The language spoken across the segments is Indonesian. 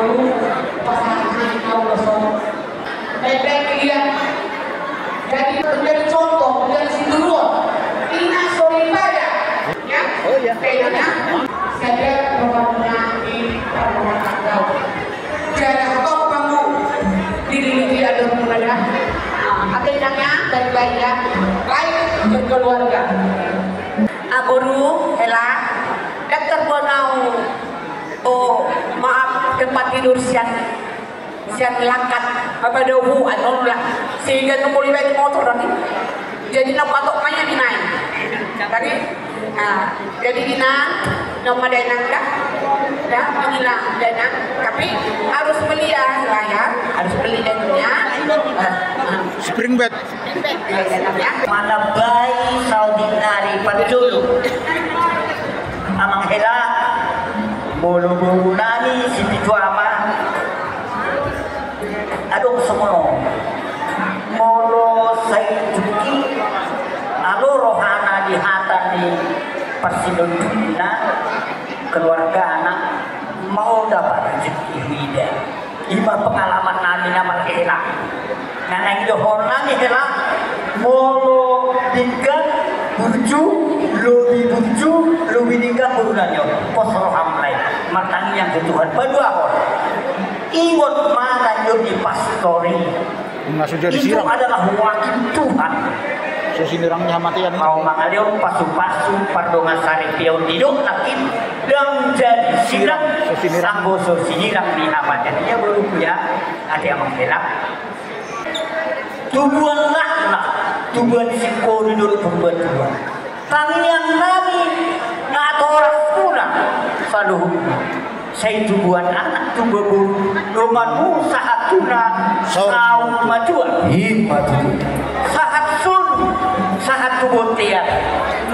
dulu pasangan kau besok. Baik-baik dia. Jadi menjadi contoh, menjadi sinduron. Ina solidaya. Ya. Oh ya. Kayaknya saya berwarna di rumah tangga. Jangan kau kamu diri ada mulanya. Akhirnya baik-baik ya. Baik berkeluarga. Guru, Hela, dokter Bonau. Oh, maaf tempat tidur siang langkat apa dohu anu lah sehingga numpuli baik motor tadi. Jadi nak patok banyak dinaik. Tadi, jadi dina nama danang dah, mengilang danang. Tapi harus beli layar, harus beli dananya. Spring bed. Mana bayi Saudi nari padulu. Amang hela bolu-bolu nani siti tuama. Aduh semono. Molo saya juki alo rohana di hatan di persidona keluarga anak mau dapat rezeki hida. Ima pengalaman nani nama hela. Nanang dohor nani hela molo tinggal burju lobi tinggal burunanyo posro hamlai matang yang Tuhan berdua orang ingot mana di pastori itu adalah wakil Tuhan Susinirangnya matian mau mangalion pasu-pasu pardongan sari pion hidup nakin dan jadi sirang sanggo susinirang di apa jadinya belum ya ada yang menghelak tubuhan lakna tubuhan sikori dulu berbuat dua tangi yang nami ngatoras pula saluh saya tubuhan anak tubuh romanmu saat tuna saat majuan saat sun saat tubuh tiap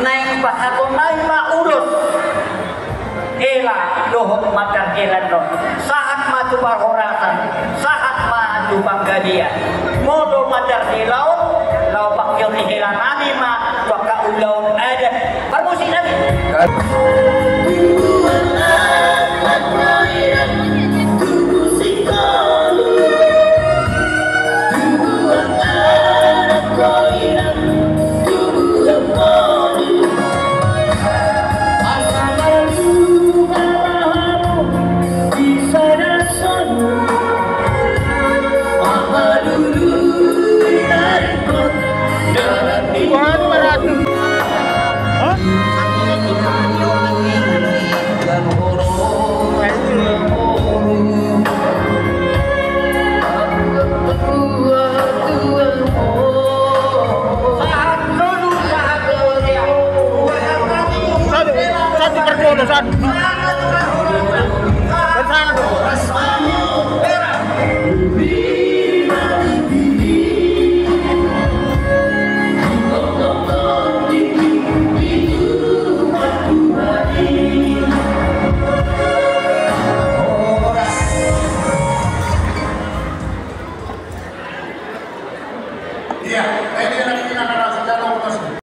naik bahagia naik urus ela dohot matar elan no saat maju barhoratan saat maju panggadian modo matar di laut pakyong ni elan nami ma waka ulaw ada permusikan